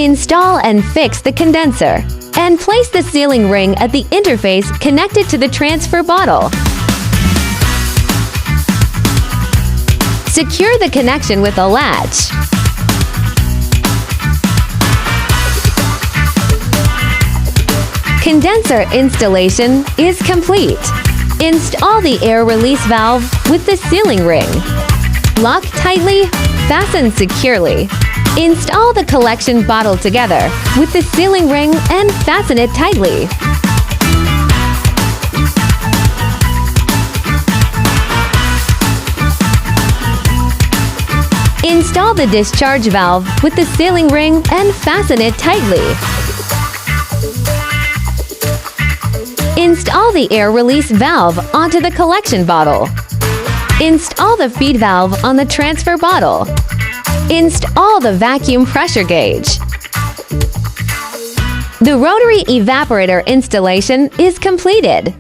Install and fix the condenser, and place the sealing ring at the interface connected to the transfer bottle. Secure the connection with a latch. Condenser installation is complete. Install the air release valve with the sealing ring. Lock tightly, fasten securely. Install the collection bottle together with the sealing ring and fasten it tightly. Install the discharge valve with the sealing ring and fasten it tightly. Install the air release valve onto the collection bottle. Install the feed valve on the transfer bottle. Install the vacuum pressure gauge. The rotary evaporator installation is completed.